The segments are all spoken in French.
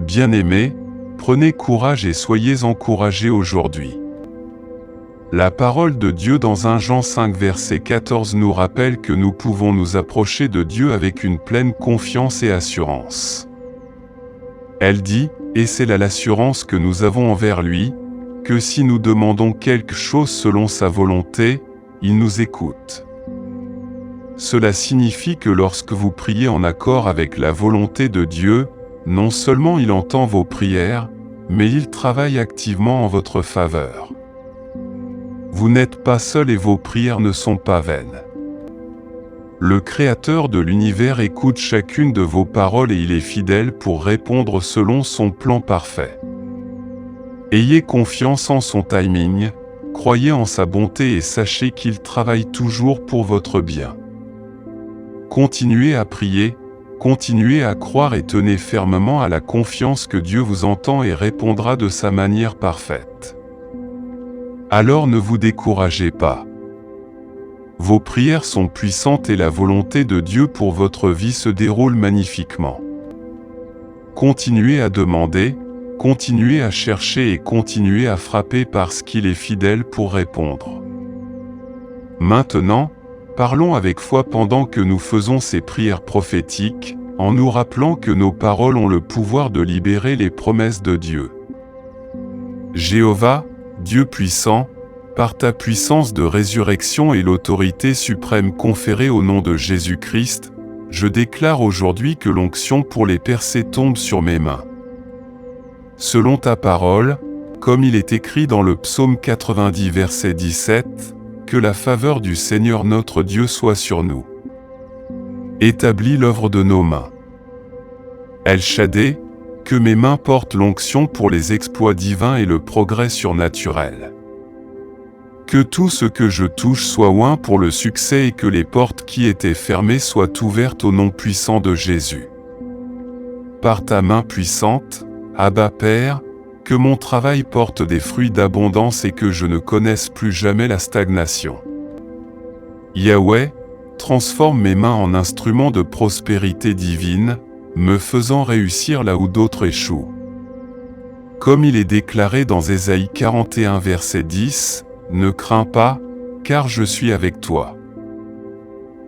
Bien-aimés, prenez courage et soyez encouragés aujourd'hui. La parole de Dieu dans 1 Jean 5 verset 14 nous rappelle que nous pouvons nous approcher de Dieu avec une pleine confiance et assurance. Elle dit, et c'est là l'assurance que nous avons envers lui, que si nous demandons quelque chose selon sa volonté, il nous écoute. Cela signifie que lorsque vous priez en accord avec la volonté de Dieu, non seulement il entend vos prières, mais il travaille activement en votre faveur. Vous n'êtes pas seul et vos prières ne sont pas vaines. Le Créateur de l'univers écoute chacune de vos paroles et il est fidèle pour répondre selon son plan parfait. Ayez confiance en son timing, croyez en sa bonté et sachez qu'il travaille toujours pour votre bien. Continuez à prier, continuez à croire et tenez fermement à la confiance que Dieu vous entend et répondra de sa manière parfaite. Alors ne vous découragez pas. Vos prières sont puissantes et la volonté de Dieu pour votre vie se déroule magnifiquement. Continuez à demander, continuez à chercher et continuez à frapper parce qu'il est fidèle pour répondre. Maintenant, parlons avec foi pendant que nous faisons ces prières prophétiques, en nous rappelant que nos paroles ont le pouvoir de libérer les promesses de Dieu. Jéhovah, Dieu puissant, par ta puissance de résurrection et l'autorité suprême conférée au nom de Jésus-Christ, je déclare aujourd'hui que l'onction pour les percer tombe sur mes mains. Selon ta parole, comme il est écrit dans le psaume 90 verset 17, que la faveur du Seigneur notre Dieu soit sur nous. Établis l'œuvre de nos mains. El Shaddai, que mes mains portent l'onction pour les exploits divins et le progrès surnaturel. Que tout ce que je touche soit oint pour le succès et que les portes qui étaient fermées soient ouvertes au nom puissant de Jésus. Par ta main puissante, Abba Père, que mon travail porte des fruits d'abondance et que je ne connaisse plus jamais la stagnation. Yahweh, transforme mes mains en instruments de prospérité divine, me faisant réussir là où d'autres échouent. Comme il est déclaré dans Ésaïe 41 verset 10, « Ne crains pas, car je suis avec toi.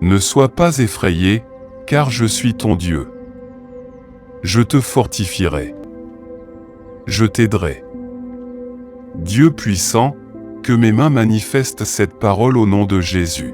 Ne sois pas effrayé, car je suis ton Dieu. Je te fortifierai. Je t'aiderai. » Dieu puissant, que mes mains manifestent cette parole au nom de Jésus.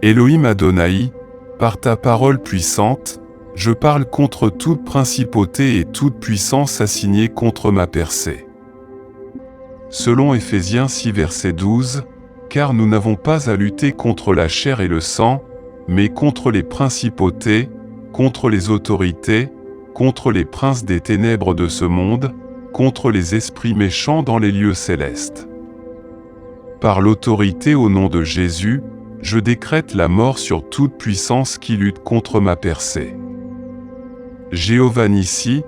Elohim Adonai, par ta parole puissante, je parle contre toute principauté et toute puissance assignée contre ma percée. Selon Éphésiens 6 verset 12, car nous n'avons pas à lutter contre la chair et le sang, mais contre les principautés, contre les autorités, contre les princes des ténèbres de ce monde, contre les esprits méchants dans les lieux célestes. Par l'autorité au nom de Jésus, je décrète la mort sur toute puissance qui lutte contre ma percée. Jéhovah Nissi,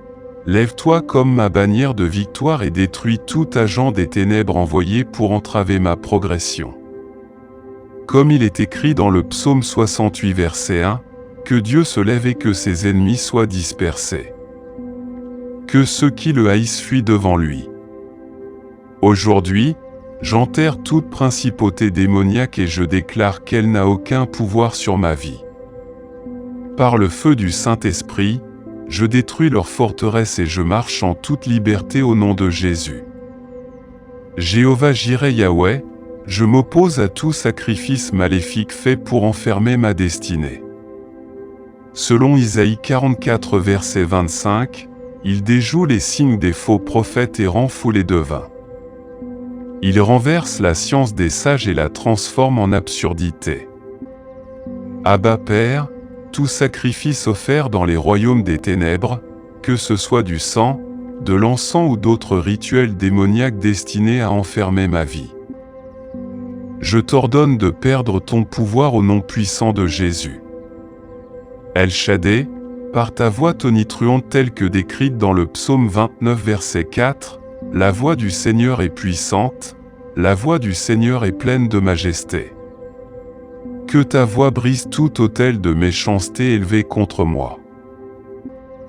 lève-toi comme ma bannière de victoire et détruis tout agent des ténèbres envoyé pour entraver ma progression. Comme il est écrit dans le psaume 68 verset 1, que Dieu se lève et que ses ennemis soient dispersés. Que ceux qui le haïssent fuient devant lui. Aujourd'hui, j'enterre toute principauté démoniaque et je déclare qu'elle n'a aucun pouvoir sur ma vie. Par le feu du Saint-Esprit, je détruis leurs forteresses et je marche en toute liberté au nom de Jésus. Jéhovah Jireh Yahweh, je m'oppose à tout sacrifice maléfique fait pour enfermer ma destinée. Selon Isaïe 44 verset 25, il déjoue les signes des faux prophètes et rend fous les devins. Il renverse la science des sages et la transforme en absurdité. Abba Père, tout sacrifice offert dans les royaumes des ténèbres, que ce soit du sang, de l'encens ou d'autres rituels démoniaques destinés à enfermer ma vie. Je t'ordonne de perdre ton pouvoir au nom puissant de Jésus. El Shaddai, par ta voix tonitruante telle que décrite dans le psaume 29 verset 4, la voix du Seigneur est puissante, la voix du Seigneur est pleine de majesté. Que ta voix brise tout autel de méchanceté élevé contre moi.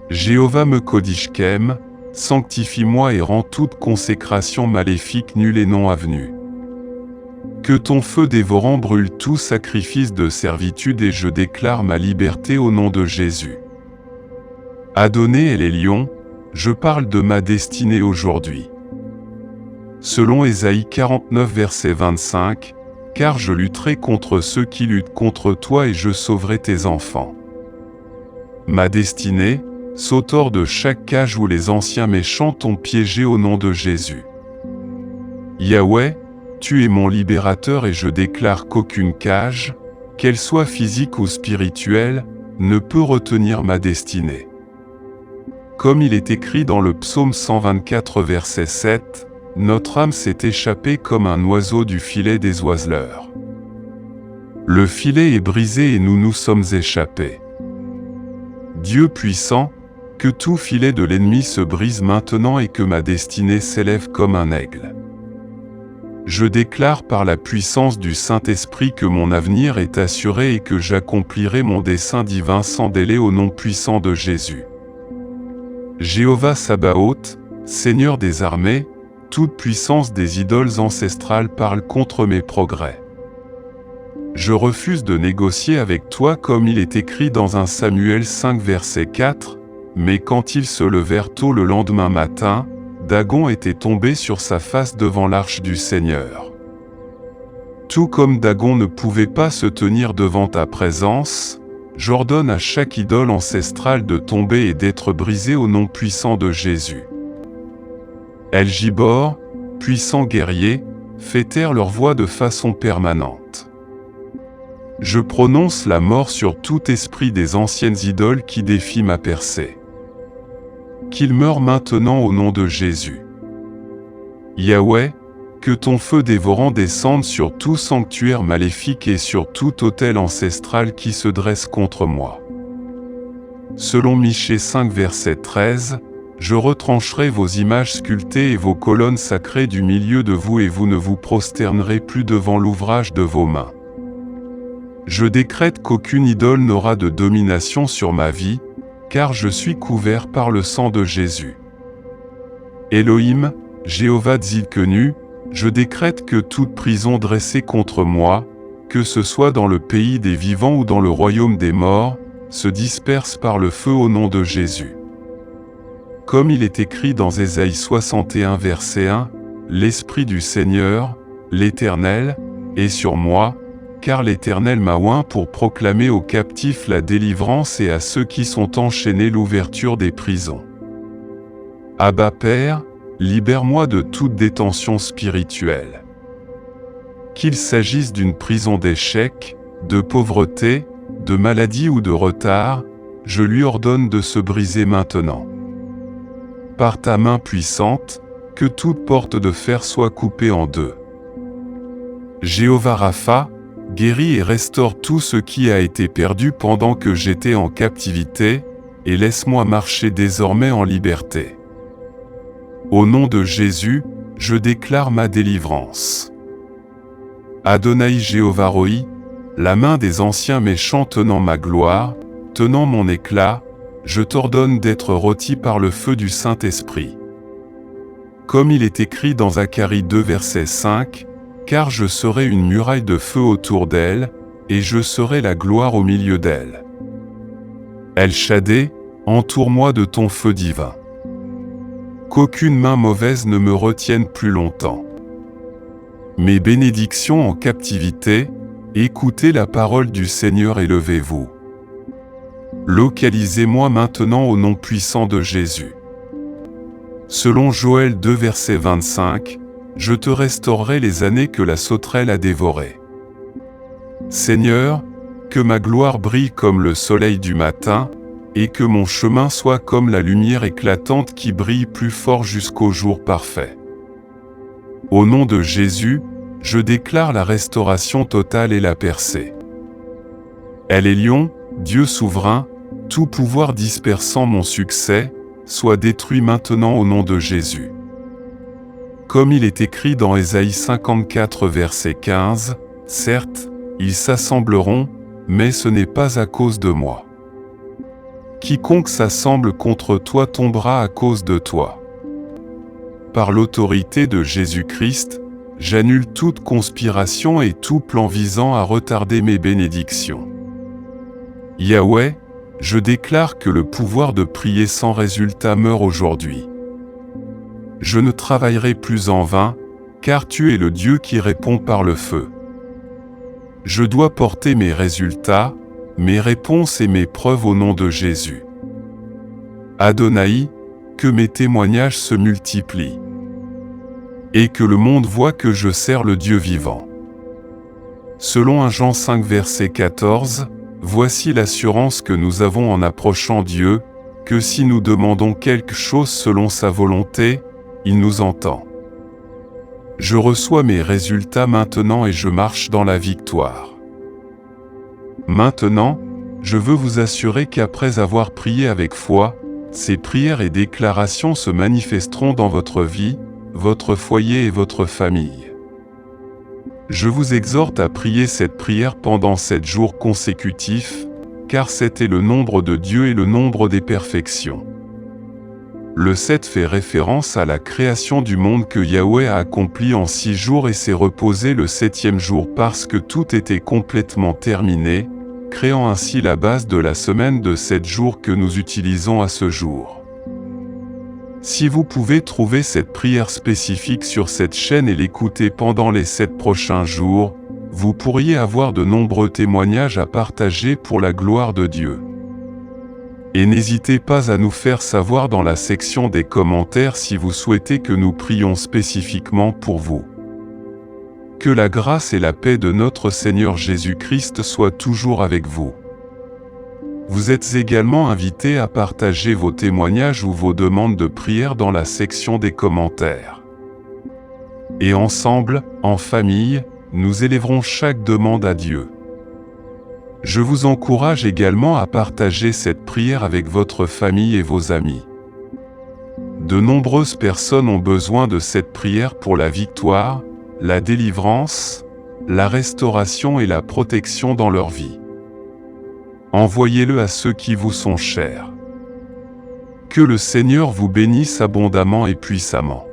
Jéhovah me kodishkem, sanctifie-moi et rends toute consécration maléfique nulle et non avenue. Que ton feu dévorant brûle tout sacrifice de servitude et je déclare ma liberté au nom de Jésus. Adonai et les lions, je parle de ma destinée aujourd'hui. Selon Ésaïe 49 verset 25, « Car je lutterai contre ceux qui luttent contre toi et je sauverai tes enfants. » Ma destinée, saute hors de chaque cage où les anciens méchants t'ont piégé au nom de Jésus. Yahweh, tu es mon libérateur et je déclare qu'aucune cage, qu'elle soit physique ou spirituelle, ne peut retenir ma destinée. Comme il est écrit dans le psaume 124 verset 7, notre âme s'est échappée comme un oiseau du filet des oiseleurs. Le filet est brisé et nous nous sommes échappés. Dieu puissant, que tout filet de l'ennemi se brise maintenant et que ma destinée s'élève comme un aigle. Je déclare par la puissance du Saint-Esprit que mon avenir est assuré et que j'accomplirai mon dessein divin sans délai au nom puissant de Jésus. Jéhovah Sabaoth, Seigneur des armées, toute puissance des idoles ancestrales parle contre mes progrès. Je refuse de négocier avec toi comme il est écrit dans 1 Samuel 5 verset 4, mais quand ils se levèrent tôt le lendemain matin, Dagon était tombé sur sa face devant l'arche du Seigneur. Tout comme Dagon ne pouvait pas se tenir devant ta présence, j'ordonne à chaque idole ancestrale de tomber et d'être brisée au nom puissant de Jésus. El-Gibor, puissant guerrier, fais taire leur voix de façon permanente. Je prononce la mort sur tout esprit des anciennes idoles qui défient ma percée. Qu'il meure maintenant au nom de Jésus. Yahweh, que ton feu dévorant descende sur tout sanctuaire maléfique et sur tout autel ancestral qui se dresse contre moi. Selon Michée 5 verset 13, je retrancherai vos images sculptées et vos colonnes sacrées du milieu de vous et vous ne vous prosternerez plus devant l'ouvrage de vos mains. Je décrète qu'aucune idole n'aura de domination sur ma vie, car je suis couvert par le sang de Jésus. Elohim, Jéhovah Tzidkenu, je décrète que toute prison dressée contre moi, que ce soit dans le pays des vivants ou dans le royaume des morts, se disperse par le feu au nom de Jésus. Comme il est écrit dans Ésaïe 61 verset 1, « L'Esprit du Seigneur, l'Éternel, est sur moi, car l'Éternel m'a oint pour proclamer aux captifs la délivrance et à ceux qui sont enchaînés l'ouverture des prisons. Abba Père, libère-moi de toute détention spirituelle. Qu'il s'agisse d'une prison d'échec, de pauvreté, de maladie ou de retard, je lui ordonne de se briser maintenant. Par ta main puissante, que toute porte de fer soit coupée en deux. Jéhovah Rapha, guéris et restaure tout ce qui a été perdu pendant que j'étais en captivité, et laisse-moi marcher désormais en liberté. Au nom de Jésus, je déclare ma délivrance. Adonai Jéhovah Roi, la main des anciens méchants tenant ma gloire, tenant mon éclat, je t'ordonne d'être rôti par le feu du Saint-Esprit. Comme il est écrit dans Zacharie 2 verset 5, « Car je serai une muraille de feu autour d'elle, et je serai la gloire au milieu d'elle. » El-Shaddai, entoure-moi de ton feu divin. Qu'aucune main mauvaise ne me retienne plus longtemps. Mes bénédictions en captivité, écoutez la parole du Seigneur et levez-vous. Localisez-moi maintenant au nom puissant de Jésus. Selon Joël 2 verset 25, je te restaurerai les années que la sauterelle a dévorées. Seigneur, que ma gloire brille comme le soleil du matin, et que mon chemin soit comme la lumière éclatante qui brille plus fort jusqu'au jour parfait. Au nom de Jésus, je déclare la restauration totale et la percée. El Elyon, Dieu souverain, tout pouvoir dispersant mon succès, soit détruit maintenant au nom de Jésus. Comme il est écrit dans Ésaïe 54 verset 15, « Certes, ils s'assembleront, mais ce n'est pas à cause de moi. Quiconque s'assemble contre toi tombera à cause de toi. Par l'autorité de Jésus-Christ, j'annule toute conspiration et tout plan visant à retarder mes bénédictions. Yahweh, je déclare que le pouvoir de prier sans résultat meurt aujourd'hui. Je ne travaillerai plus en vain, car tu es le Dieu qui répond par le feu. Je dois porter mes résultats, mes réponses et mes preuves au nom de Jésus. Adonai, que mes témoignages se multiplient. Et que le monde voit que je sers le Dieu vivant. Selon 1 Jean 5 verset 14, voici l'assurance que nous avons en approchant Dieu, que si nous demandons quelque chose selon sa volonté, il nous entend. Je reçois mes résultats maintenant et je marche dans la victoire. Maintenant, je veux vous assurer qu'après avoir prié avec foi, ces prières et déclarations se manifesteront dans votre vie, votre foyer et votre famille. Je vous exhorte à prier cette prière pendant 7 jours consécutifs, car 7 est le nombre de Dieu et le nombre des perfections. Le 7 fait référence à la création du monde que Yahweh a accompli en 6 jours et s'est reposé le 7e jour parce que tout était complètement terminé, créant ainsi la base de la semaine de 7 jours que nous utilisons à ce jour. Si vous pouvez trouver cette prière spécifique sur cette chaîne et l'écouter pendant les 7 prochains jours, vous pourriez avoir de nombreux témoignages à partager pour la gloire de Dieu. Et n'hésitez pas à nous faire savoir dans la section des commentaires si vous souhaitez que nous prions spécifiquement pour vous. Que la grâce et la paix de notre Seigneur Jésus-Christ soient toujours avec vous. Vous êtes également invités à partager vos témoignages ou vos demandes de prière dans la section des commentaires. Et ensemble, en famille, nous élèverons chaque demande à Dieu. Je vous encourage également à partager cette prière avec votre famille et vos amis. De nombreuses personnes ont besoin de cette prière pour la victoire, la délivrance, la restauration et la protection dans leur vie. Envoyez-le à ceux qui vous sont chers. Que le Seigneur vous bénisse abondamment et puissamment.